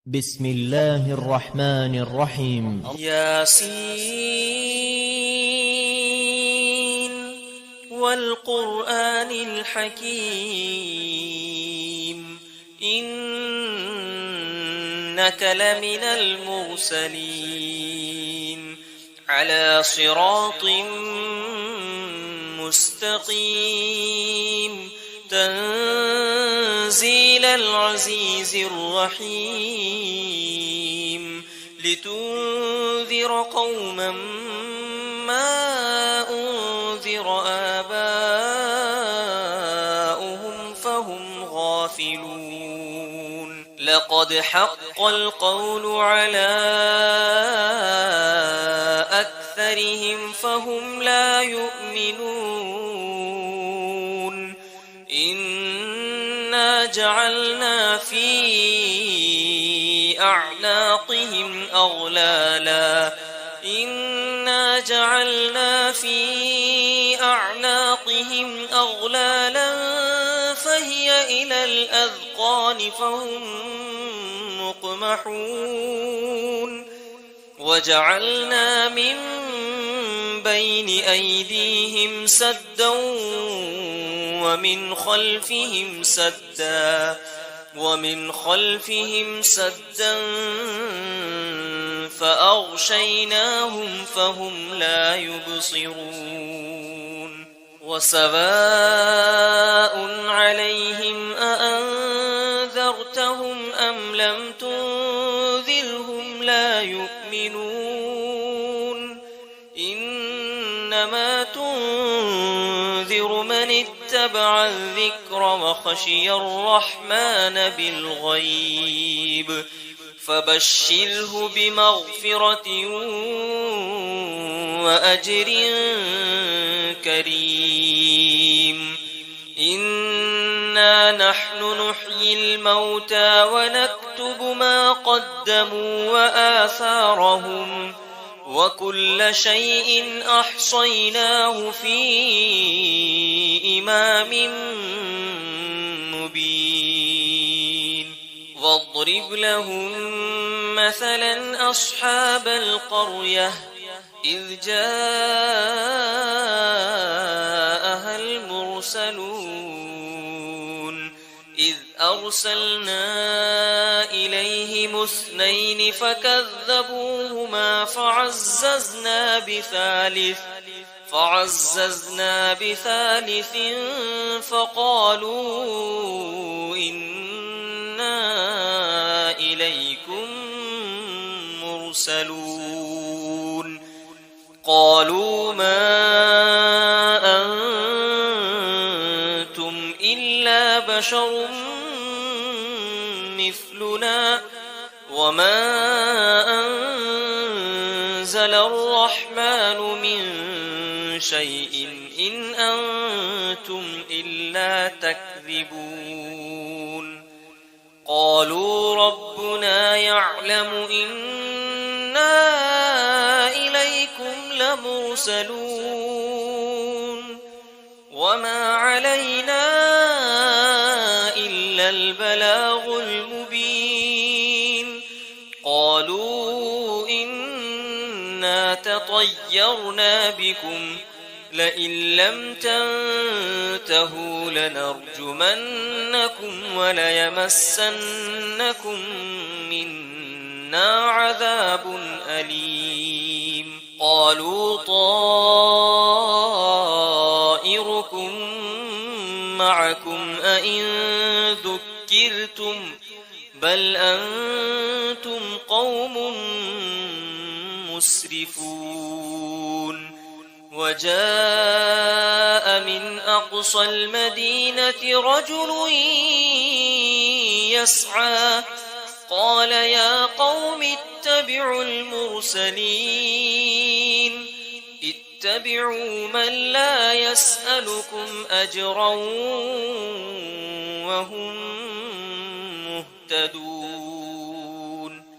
بسم الله الرحمن الرحيم. ياسين والقرآن الحكيم إنك لمن المرسلين على صراط مستقيم تنزيل العزيز الرحيم لتنذر قوما ما أنذر آباؤهم فهم غافلون لقد حق القول على أكثرهم فهم لا يؤمنون إنا جعلنا في أعناقهم أغلالا فهي إلى الأذقان فهم مقمحون وجعلنا من بين أيديهم سدا ومن خلفهم سدا فأغشيناهم فهم لا يبصرون وسواء عليهم أأنذرتهم أم لم تنذرهم لا يؤمنون إنما تنذر من اتبع الذكر وخشي الرحمن بالغيب فبشره بمغفرة وأجر كريم إنا نحن نحيي الموتى ونكتب ما قدموا وآثارهم وكل شيء أحصيناه في إمام مبين واضرب لهم مثلا أصحاب القرية إذ جاءها المرسلون إذ أرسلنا إليهم 2 فكذبوهما فعززنا بثالث فقالوا إنا إليكم مرسلون قالوا ما أنتم إلا بشر مثلنا وما أنزل الرحمن من شيء إن أنتم إلا تكذبون قالوا ربنا يعلم إنا إليكم لمرسلون وما علينا إلا البلاغ المبين قالوا إنا تطيرنا بكم لئن لم تنتهوا لنرجمنكم وليمسنكم منا عذاب أليم قالوا طائركم معكم أئن ذكرتم بل أنتم قوم مسرفون وجاء من أقصى المدينة رجل يسعى قال يا قوم اتبعوا المرسلين اتبعوا من لا يسألكم أجرا وهم مهتدون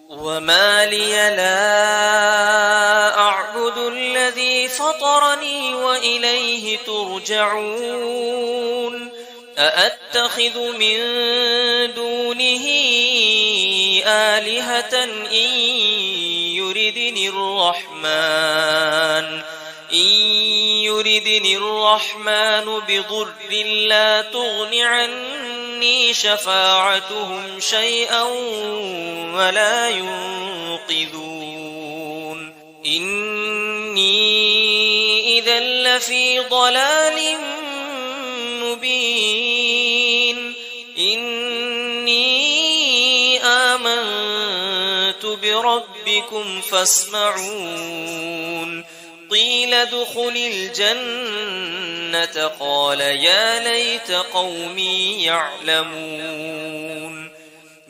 وما لي لا أعبد الذي فطرني وإليه ترجعون أأتخذ من دونه آلهة إن يردني الرحمن بضر لا تغن عني شفاعتهم شيئا ولا ينقذون إني إذا لفي ضلال مبين إني آمنت بربكم فاسمعون قيل ادخل الجنة قال يا ليت قومي يعلمون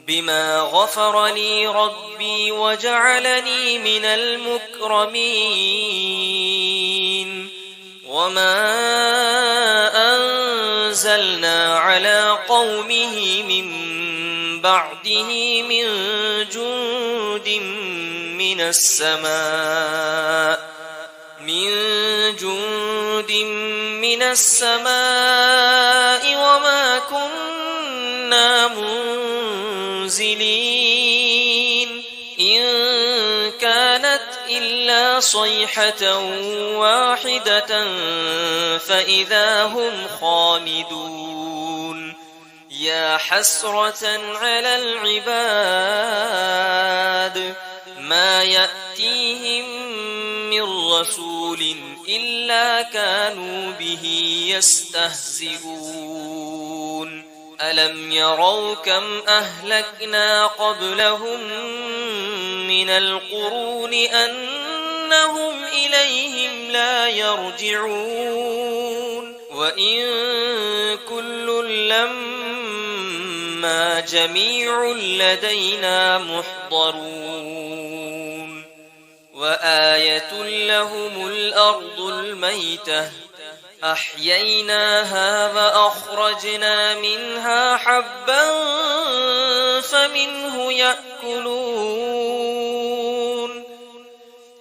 بما غفر لي ربي وجعلني من المكرمين وما أنزلنا على قومه من بعده من جند من السماء وما كنا منزلين إن كانت إلا صيحة واحدة فإذا هم خامدون يا حسرة على العباد ما يأتيهم من رسول إلا كانوا به يستهزئون ألم يروا كم أهلكنا قبلهم من القرون أنهم إليهم لا يرجعون وإن كل لما جميع لدينا محضرون وآية لهم الأرض الميتة أحييناها وأخرجنا منها حبا فمنه يأكلون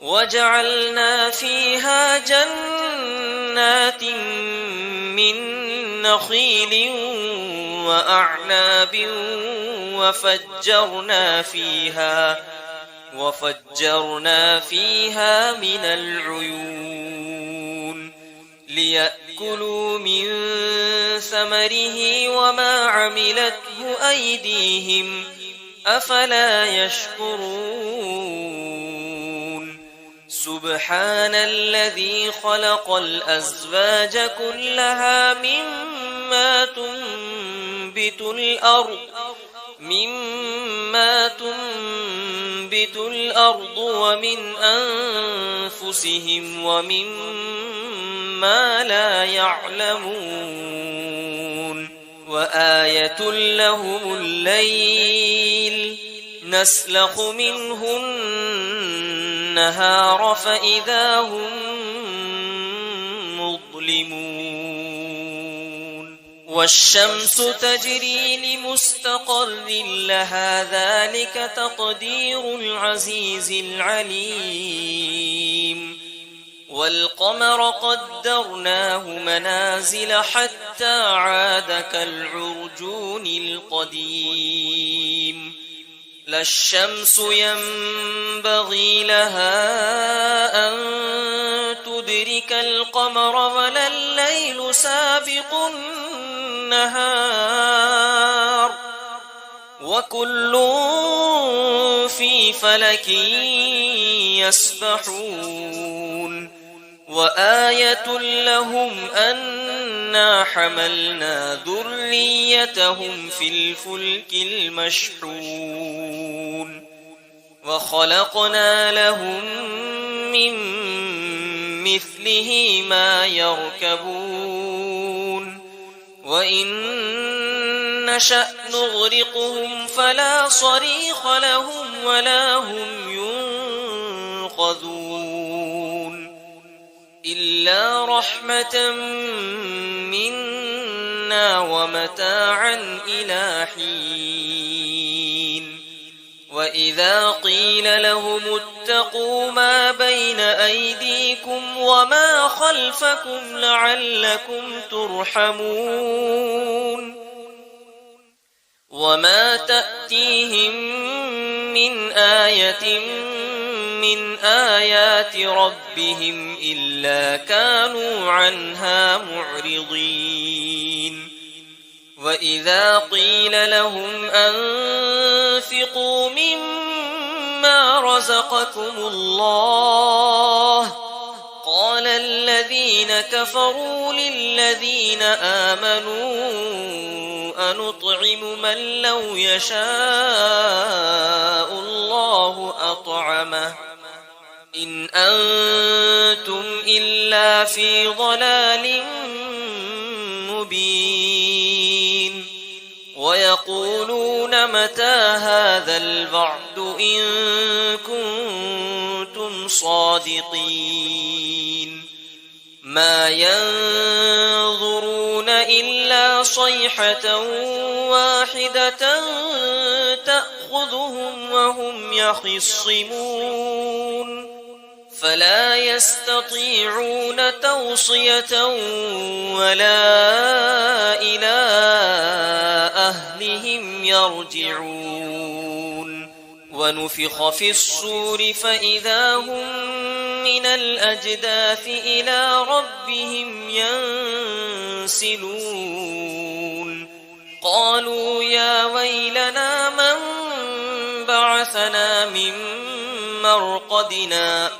وجعلنا فيها جنات من نخيل وأعناب وفجرنا فيها من العيون ليأكلوا من ثمره وما عملته أيديهم أفلا يشكرون سبحان الذي خلق الأزواج كلها مما تنبت الأرض ومن أنفسهم ومما لا يعلمون وآية لهم الليل نسلخ منه النهار فإذا هم مظلمون والشمس تجري لمستقر لها ذلك تقدير العزيز العليم والقمر قدرناه منازل حتى عاد كالعرجون القديم لا الشمس ينبغي لها أن تدرك القمر ولا الليل سابق النهار وكل في فلك يسبحون وآية لهم أنا حملنا ذريتهم في الفلك المشحون وخلقنا لهم من مثله ما يركبون وإن نشأ نغرقهم فلا صريخ لهم ولا هم ينقذون إلا رحمة منا ومتاعا إلى حين وإذا قيل لهم اتقوا ما بين أيديكم وما خلفكم لعلكم ترحمون وما تأتيهم من آية من آيات ربهم إلا كانوا عنها معرضين وإذا قيل لهم أنفقوا مما رزقكم الله قال الذين كفروا للذين آمنوا أنطعم من لو يشاء الله أطعمه إن أنتم إلا في ضلال مبين ويقولون متى هذا الوعد إن كنتم صادقين ما ينظرون إلا صيحة واحدة تأخذهم وهم يخصمون فلا يستطيعون توصية ولا إلى أهلهم يرجعون ونفخ في الصور فإذا هم من الأجداث إلى ربهم ينسلون قالوا يا ويلنا من بعثنا من مرقدنا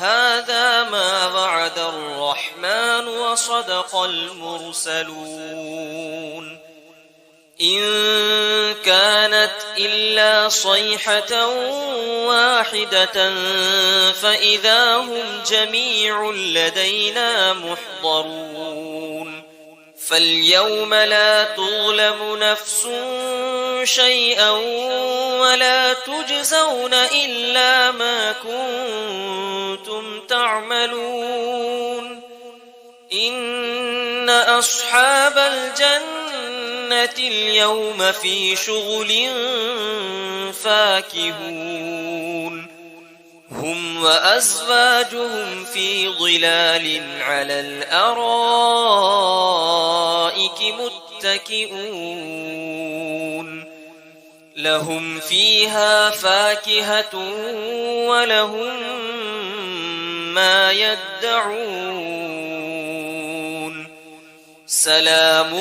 هذا ما وعد الرحمن وصدق المرسلون إن كانت إلا صيحة واحدة فإذا هم جميع لدينا محضرون فاليوم لا تظلم نفس شيئا ولا تجزون إلا ما كنتم تعملون إن أصحاب الجنة اليوم في شغل فاكهون هم وأزواجهم في ظلال على الأرائك متكئون لهم فيها فاكهة ولهم ما يدعون سلام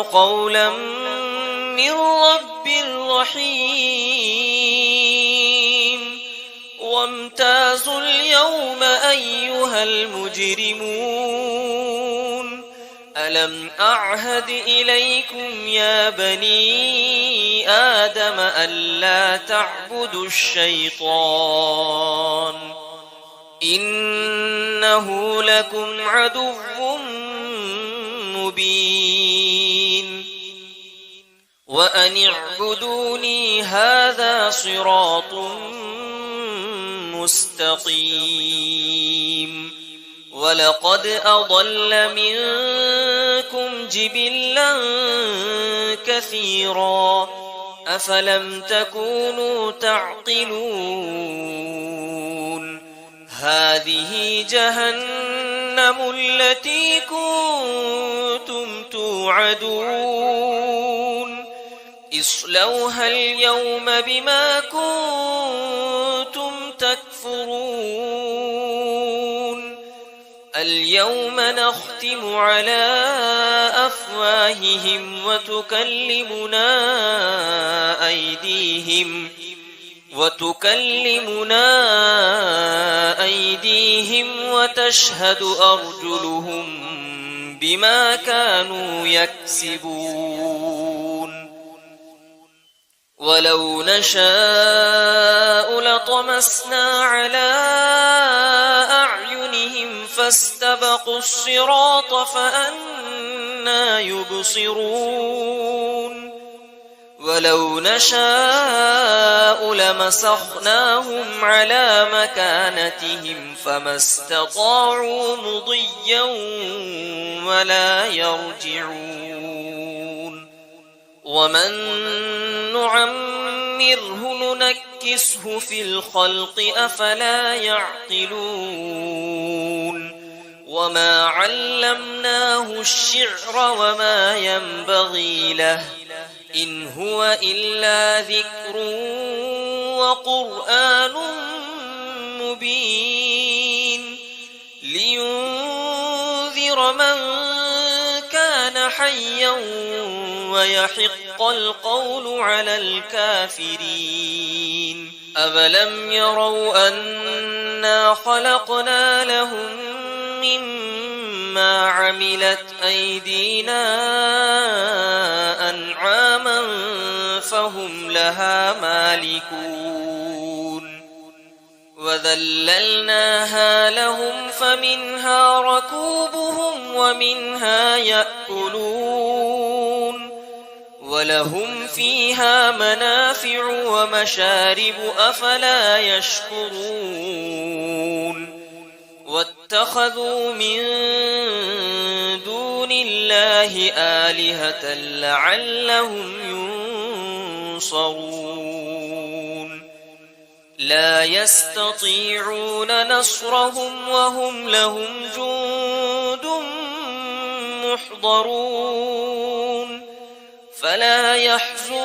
قولا من رب رحيم وامتازوا اليوم أيها المجرمون ألم أعهد إليكم يا بني آدم ألا تعبدوا الشيطان إنه لكم عدو مبين وأن اعبدوني هذا صراط مستقيم ولقد أضل منكم جبلا كثيرا أفلم تكونوا تعقلون هذه جهنم التي كنتم توعدون اصلوها اليوم بما كنتم تكفرون اليوم نختم على أفواههم وتكلمنا أيديهم وتشهد أرجلهم بما كانوا يكسبون ولو نشاء لطمسنا على أعينهم فاستبقوا الصراط فأنى يبصرون ولو نشاء لمسخناهم على مكانتهم فما استطاعوا مضيا ولا يرجعون ومن نعمره ننكسه في الخلق أفلا يعقلون وما علمناه الشعر وما ينبغي له إن هو إلا ذكر وقرآن مبين لينذر من كان حيا ويحق القول على الكافرين أفلم يروا أنا خلقنا لهم مما عملت أيدينا أنعاما فهم لها مالكون وذللناها لهم فمنها ركوبهم ومنها يأكلون ولهم فيها منافع ومشارب أفلا يشكرون واتخذوا من دون الله آلهة لعلهم ينصرون لا يستطيعون نصرهم وهم لهم جند محضرون فلا يحزنك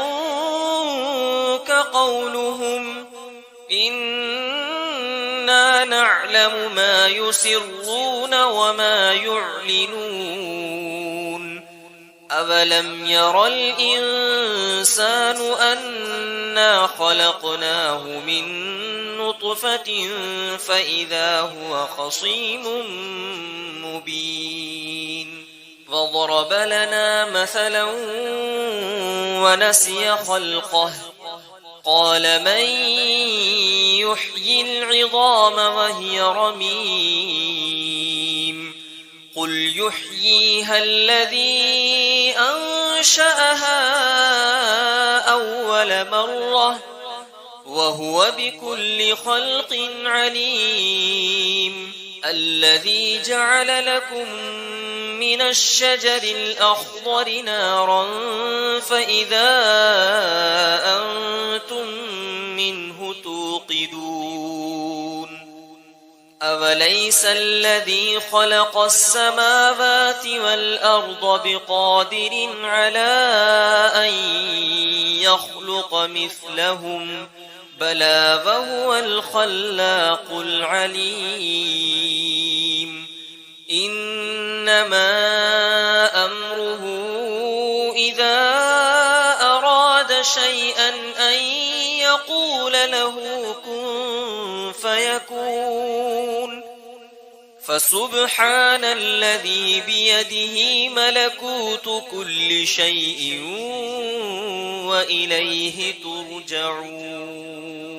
قولهم إنا نعلم ما يسرون وما يعلنون أولم ير الإنسان أنا خلقناه من نطفة فإذا هو خصيم مبين وضرب لنا مثلا ونسي خلقه قال من يحيي العظام وهي رميم قل يحييها الذي أنشأها أول مرة وهو بكل خلق عليم الذي جعل لكم من الشجر الأخضر نارا فإذا أنتم منه توقدون أوليس الذي خلق السماوات والأرض بقادر على أن يخلق مثلهم بلى وهو الخلاق العليم إنما أمره إذا أراد شيئا أن يقول له كن فيكون فسبحان الذي بيده ملكوت كل شيء وإليه ترجعون